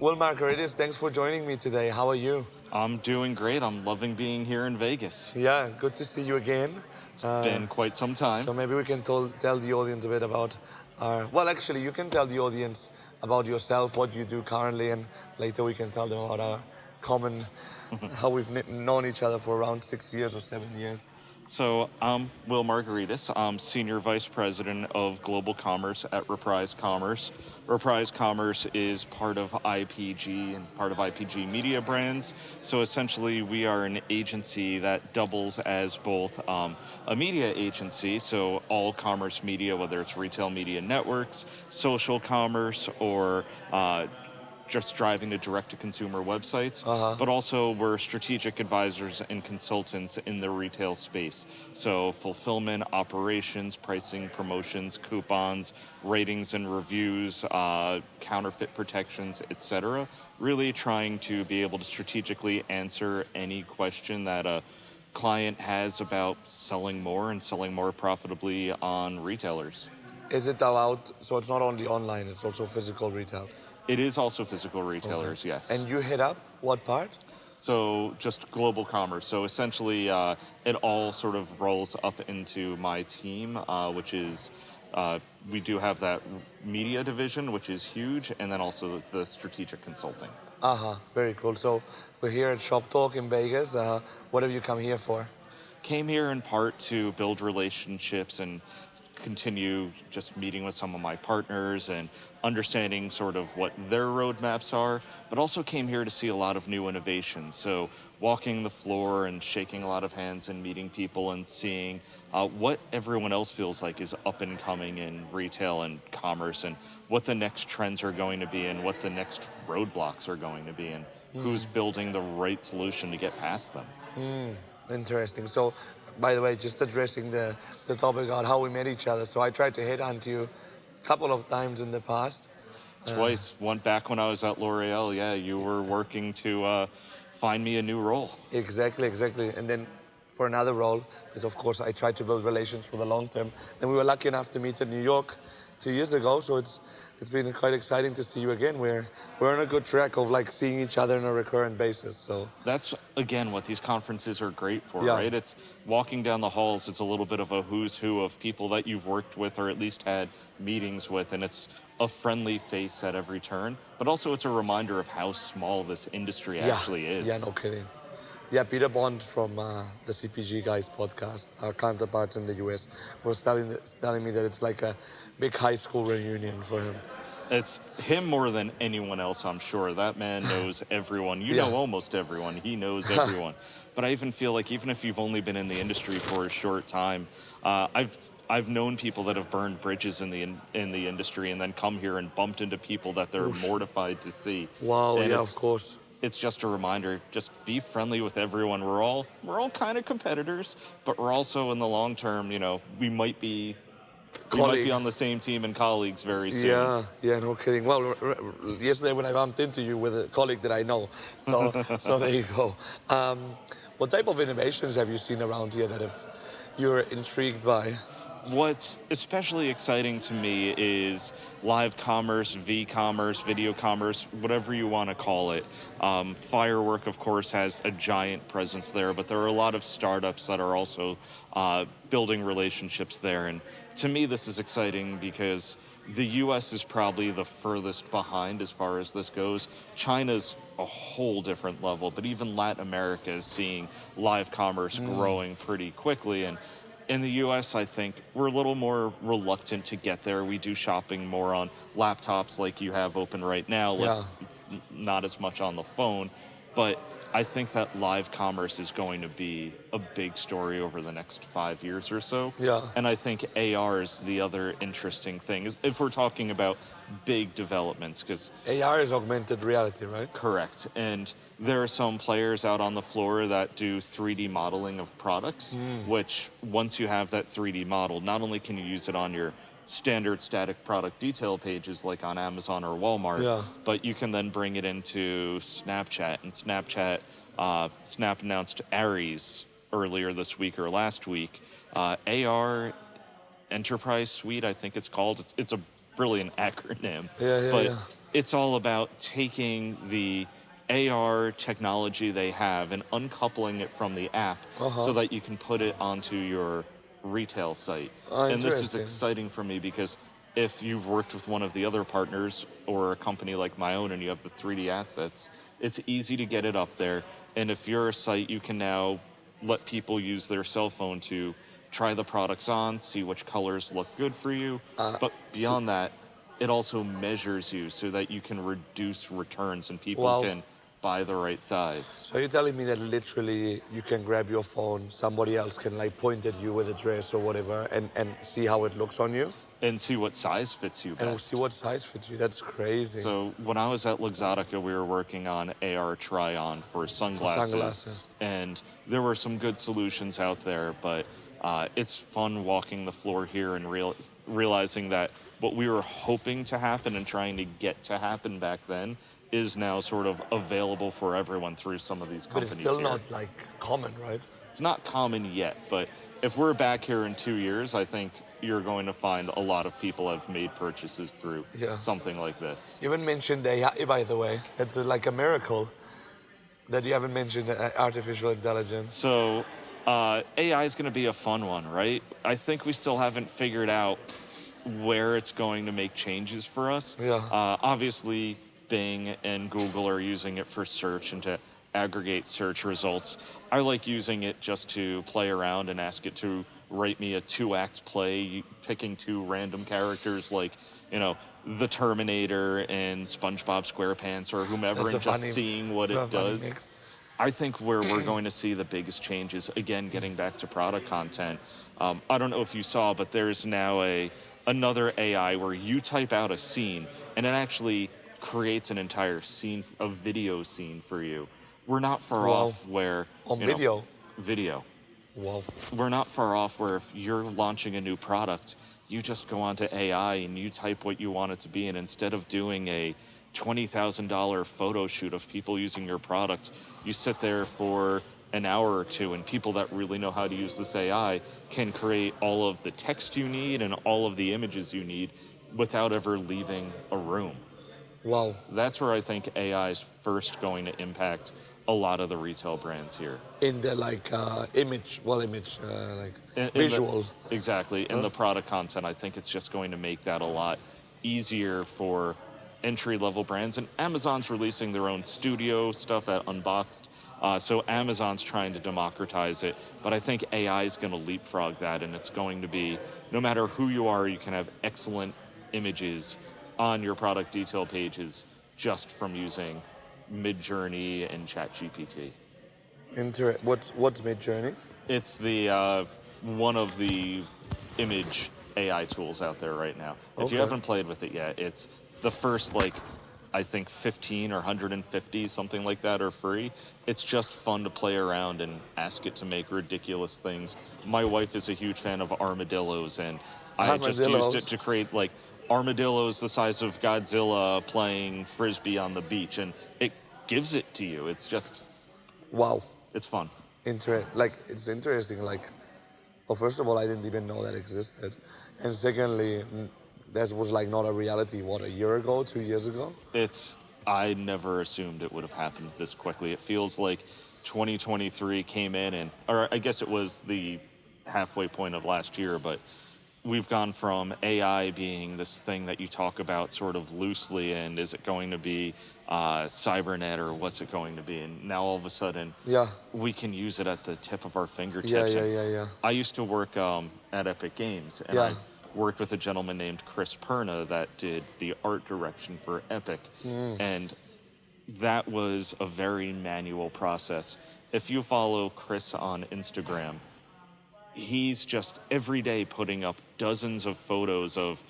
Well, Margaritis, thanks for joining me today. How are you? I'm doing great. I'm loving being here in Vegas. Yeah, good to see you again. Been quite some time. So maybe we can tell the audience a bit about well, actually, you can tell the audience about yourself, what you do currently, and later we can tell them about our common, how we've known each other for around 6 years or 7 years. So I'm Will Margaritis. I'm Senior Vice President of Global Commerce at Reprise Commerce. Reprise Commerce is part of IPG and part of IPG Media Brands. So essentially we are an agency that doubles as both a media agency, so all commerce media, whether it's retail media networks, social commerce, or just driving to direct-to-consumer websites, but also we're strategic advisors and consultants in the retail space. So fulfillment, operations, pricing, promotions, coupons, ratings and reviews, counterfeit protections, etc. Really trying to be able to strategically answer any question that a client has about selling more and selling more profitably on retailers. Is it allowed? So it's not only online; it's also physical retail. It is also physical Okay. retailers, yes. And you hit up what part? So just global commerce. So essentially, it all sort of rolls up into my team, which is we do have that media division, which is huge, and then also the strategic consulting. Very cool. So we're here at Shoptalk in Vegas. What have you come here for? Came here in part to build relationships and continue just meeting with some of my partners and understanding sort of what their roadmaps are, but also came here to see a lot of new innovations. So walking the floor and shaking a lot of hands and meeting people and seeing what everyone else feels like is up and coming in retail and commerce, and what the next trends are going to be and what the next roadblocks are going to be, and who's building the right solution to get past them. Interesting. So, by the way, just addressing the topic on how we met each other. So I tried to headhunt you a couple of times in the past. Twice. One back when I was at L'Oreal. Yeah, you were working to find me a new role. Exactly. And then for another role, is of course I tried to build relations for the long term. And we were lucky enough to meet in New York 2 years ago. So it's been quite exciting to see you again. We're on a good track of like seeing each other on a recurrent basis. So That's, again, what these conferences are great for, yeah. right? It's walking down the halls. It's a little bit of a who's who of people that you've worked with or at least had meetings with. And it's a friendly face at every turn. But also it's a reminder of how small this industry actually is. Yeah, no kidding. Yeah, Peter Bond from the CPG Guys podcast, our counterparts in the US, was telling me that it's like a big high school reunion for him. It's him more than anyone else, I'm sure. That man knows everyone. You Yeah. know almost everyone. He knows everyone. But I even feel like even if you've only been in the industry for a short time, I've known people that have burned bridges in the industry and then come here and bumped into people that they're mortified to see. Wow, And yeah, of course. it's just a reminder, just be friendly with everyone. We're all kind of competitors, but we're also in the long term, we might be on the same team and colleagues very soon. Yeah, no kidding. Well, yesterday when I bumped into you with a colleague that I know, so so there you go. What type of innovations have you seen around here that you're intrigued by? What's especially exciting to me is live commerce, v-commerce, video commerce, whatever you want to call it. Firework, of course, has a giant presence there, but there are a lot of startups that are also building relationships there. And to me, this is exciting because the US is probably the furthest behind as far as this goes. China's a whole different level, but even Latin America is seeing live commerce growing pretty quickly. And in the US, I think we're a little more reluctant to get there. We do shopping more on laptops like you have open right now, not as much on the phone. But I think that live commerce is going to be a big story over the next 5 years or so. Yeah. And I think AR is the other interesting thing, if we're talking about big developments, because AR is augmented reality, right? correct. And there are some players out on the floor that do 3D modeling of products, which once you have that 3D model, not only can you use it on your standard static product detail pages like on Amazon or Walmart, but you can then bring it into Snapchat. And Snap announced Aries earlier this week or last week. AR Enterprise Suite, I think it's called. It's a brilliant acronym. Yeah. it's all about taking the AR technology they have and uncoupling it from the app so that you can put it onto your retail site. And this is Interesting. exciting for me because if you've worked with one of the other partners or a company like my own and you have the 3D assets, it's easy to get it up there. And if you're a site, you can now let people use their cell phone to try the products on, see which colors look good for you. But beyond that, it also measures you so that you can reduce returns and people Wow. can buy the right size So you're telling me that literally you can grab your phone, somebody else can like point at you with a dress or whatever and see how it looks on you and see what size fits you and best. see what size fits you. That's crazy. So when I was at Luxottica, we were working on AR try-on for sunglasses, and there were some good solutions out there, but it's fun walking the floor here and realizing that what we were hoping to happen and trying to get to happen back then is now sort of available for everyone through some of these But companies it's still here. not like common, right? It's not common yet, but if we're back here in 2 years, I think you're going to find a lot of people have made purchases through Yeah. something like this. You haven't mentioned AI, by the way. It's like a miracle that you haven't mentioned artificial intelligence. So AI is going to be a fun one, right? I think we still haven't figured out where it's going to make changes for us. Yeah. Obviously, Bing and Google are using it for search and to aggregate search results. I like using it just to play around and ask it to write me a 2-act play, picking 2 random characters like, the Terminator and SpongeBob SquarePants or whomever, That's and just seeing what it does. Mix. I think where we're going to see the biggest changes, again, getting back to product content. I don't know if you saw, but there's now another AI where you type out a scene and it actually creates an entire scene, a video scene for you. We're not far Wow. off where On video? Video. Wow. We're not far off where if you're launching a new product, you just go onto AI and you type what you want it to be, and instead of doing a $20,000 photo shoot of people using your product, you sit there for an hour or two, and people that really know how to use this AI can create all of the text you need and all of the images you need without ever leaving a room. Wow. That's where I think AI is first going to impact a lot of the retail brands here. In the like visual. Exactly. In the product content, I think it's just going to make that a lot easier for entry-level brands. And Amazon's releasing their own studio stuff at Unboxed. So Amazon's trying to democratize it. But I think AI is going to leapfrog that, and it's going to be, no matter who you are, you can have excellent images on your product detail pages just from using Midjourney and ChatGPT. What's Midjourney? It's the one of the image AI tools out there right now. If you haven't played with it yet, it's the first I think 15 or 150, something like that, are free. It's just fun to play around and ask it to make ridiculous things. My wife is a huge fan of armadillos, and I just used it to create armadillos the size of Godzilla playing frisbee on the beach, and it gives it to you. It's just, wow, it's fun. It's interesting. Well, first of all, I didn't even know that existed, and secondly, that was not a reality. What, a year ago, 2 years ago? I never assumed it would have happened this quickly. It feels like 2023 came in, or I guess it was the halfway point of last year, but we've gone from AI being this thing that you talk about sort of loosely, and is it going to be cybernet or what's it going to be? And now all of a sudden, we can use it at the tip of our fingertips. Yeah. I used to work at Epic Games, and I worked with a gentleman named Chris Perna that did the art direction for Epic. And that was a very manual process. If you follow Chris on Instagram, he's just every day putting up dozens of photos of,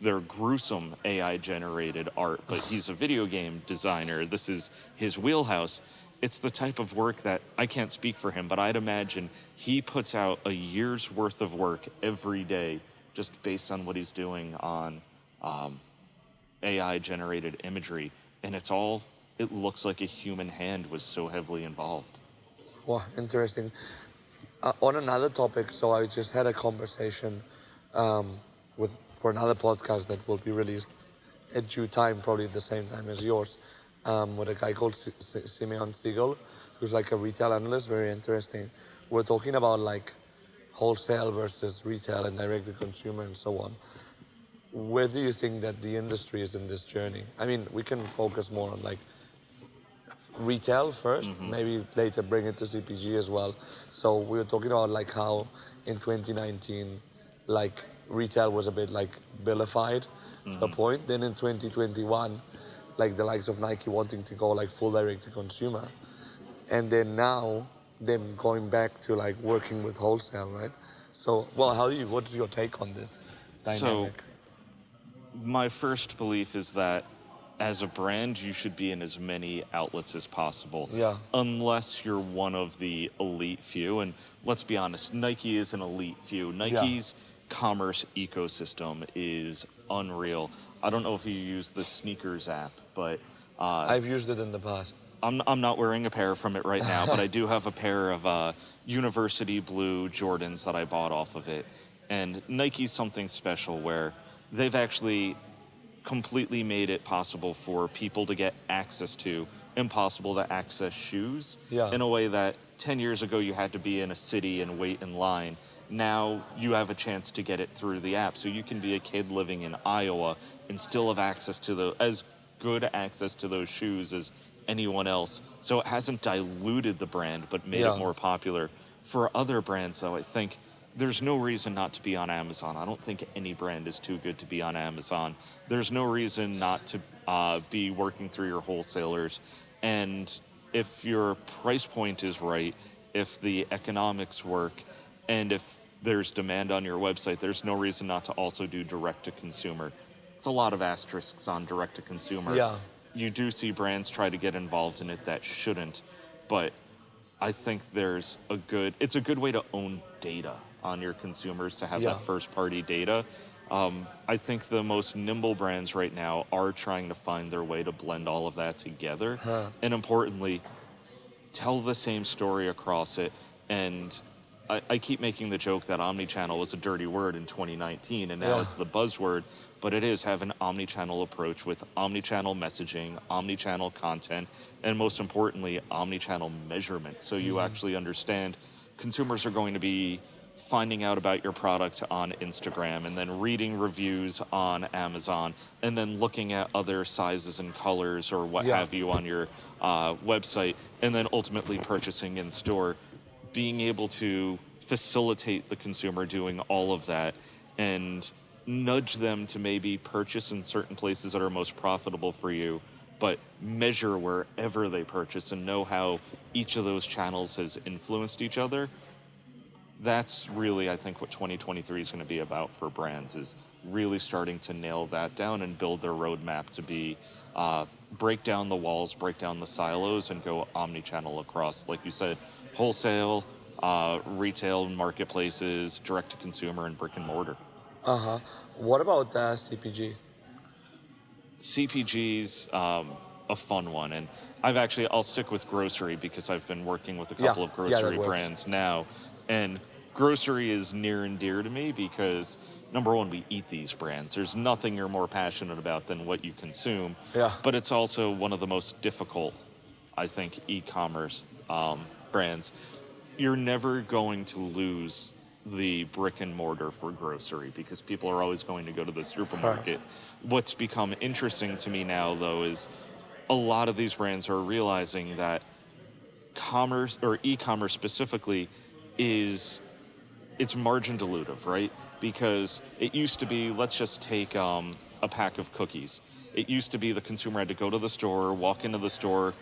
they're gruesome AI generated art, but he's a video game designer. This is his wheelhouse. It's the type of work that I can't speak for him, but I'd imagine he puts out a year's worth of work every day just based on what he's doing on AI generated imagery. And it looks like a human hand was so heavily involved. Wow, interesting. On another topic, so I just had a conversation for another podcast that will be released at due time, probably at the same time as yours, with a guy called Simeon Siegel, who's like a retail analyst, very interesting. We're talking about like wholesale versus retail and direct to consumer and so on. Where do you think that the industry is in this journey? I mean, we can focus more on like retail first, Hmm. maybe later bring it to CPG as well. So we were talking about like how in 2019, like retail was a bit like vilified to a Hmm. point. Then in 2021, like the likes of Nike wanting to go like full direct to consumer, and then now them going back to like working with wholesale, right? So, well, what's your take on this So dynamic? my first belief is that as a brand, you should be in as many outlets as possible, Yeah, unless you're one of the elite few. And let's be honest, Nike is an elite few. yeah. Nike's commerce ecosystem is unreal. I don't know if you use the sneakers app, but I've used it in the past. I'm not wearing a pair from it right now, but I do have a pair of university blue Jordans that I bought off of it. And Nike's something special where they've actually completely made it possible for people to get access to impossible to access shoes Yeah, in a way that 10 years ago you had to be in a city and wait in line. Now you have a chance to get it through the app. So you can be a kid living in Iowa and still have access to as good access to those shoes as anyone else. So it hasn't diluted the brand but made it yeah, more popular. For other brands though, I think there's no reason not to be on Amazon. I don't think any brand is too good to be on Amazon. There's no reason not to be working through your wholesalers. And if your price point is right, if the economics work, and if there's demand on your website, there's no reason not to also do direct to consumer. It's a lot of asterisks on direct to consumer. yeah, You do see brands try to get involved in it that shouldn't, but I think it's a good way to own data on your consumers to have yeah. that first party data. I think the most nimble brands right now are trying to find their way to blend all of that together. Huh. And importantly, tell the same story across it. And I keep making the joke that omnichannel was a dirty word in 2019, and now Yeah, it's the buzzword. But it is have an omnichannel approach with omnichannel messaging, omnichannel content, and most importantly, omnichannel measurement. So you actually understand consumers are going to be finding out about your product on Instagram and then reading reviews on Amazon and then looking at other sizes and colors or what yeah, have you on your website and then ultimately purchasing in store. Being able to facilitate the consumer doing all of that and nudge them to maybe purchase in certain places that are most profitable for you, but measure wherever they purchase and know how each of those channels has influenced each other. That's really, I think, what 2023 is going to be about for brands is really starting to nail that down and build their roadmap to be break down the walls, break down the silos, and go omni-channel across, like you said, wholesale, retail, marketplaces, direct to consumer, and brick and mortar. uh huh. What about CPG? CPG's a fun one, and I'll stick with grocery because I've been working with a Yeah, couple of yeah, that grocery works. brands now, and grocery is near and dear to me because number one, we eat these brands. There's nothing you're more passionate about than what you consume, Yeah, but it's also one of the most difficult, I think, e-commerce brands. You're never going to lose the brick and mortar for grocery because people are always going to go to the huh. supermarket. What's become interesting to me now, though, is a lot of these brands are realizing that commerce or e-commerce specifically is it's margin dilutive, right? Because it used to be, let's just take a pack of cookies. It used to be the consumer had to go to the store, walk into the store,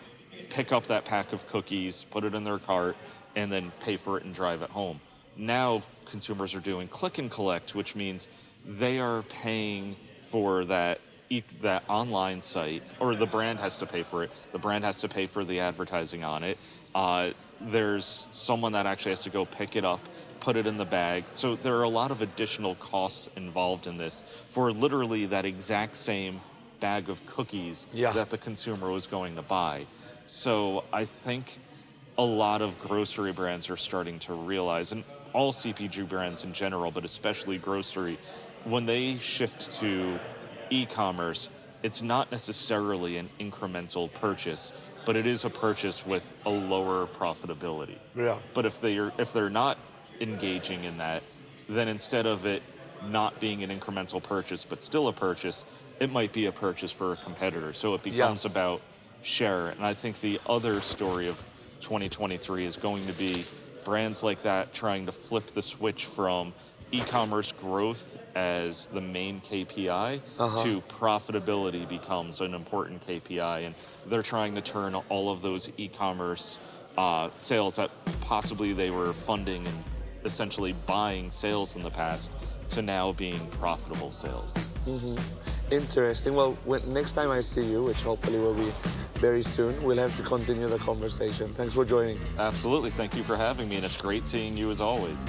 pick up that pack of cookies, put it in their cart, and then pay for it and drive it home. Now consumers are doing click and collect, which means they are paying for that online site, or the brand has to pay for it. The brand has to pay for the advertising on it. There's someone that actually has to go pick it up, put it in the bag. So there are a lot of additional costs involved in this for literally that exact same bag of cookies Yeah, that the consumer was going to buy. So I think a lot of grocery brands are starting to realize, and all CPG brands in general, but especially grocery, when they shift to e-commerce, it's not necessarily an incremental purchase, but it is a purchase with a lower profitability. Yeah. But if they're not engaging in that, then instead of it not being an incremental purchase but still a purchase, it might be a purchase for a competitor. So it Yeah. becomes about share. And I think the other story of 2023 is going to be brands like that trying to flip the switch from e-commerce growth as the main KPI to profitability becomes an important KPI, and they're trying to turn all of those e-commerce sales that possibly they were funding and essentially buying sales in the past to now being profitable sales. Interesting. Well, next time I see you, which hopefully will be very soon, we'll have to continue the conversation. Thanks for joining. Absolutely. Thank you for having me, and it's great seeing you as always.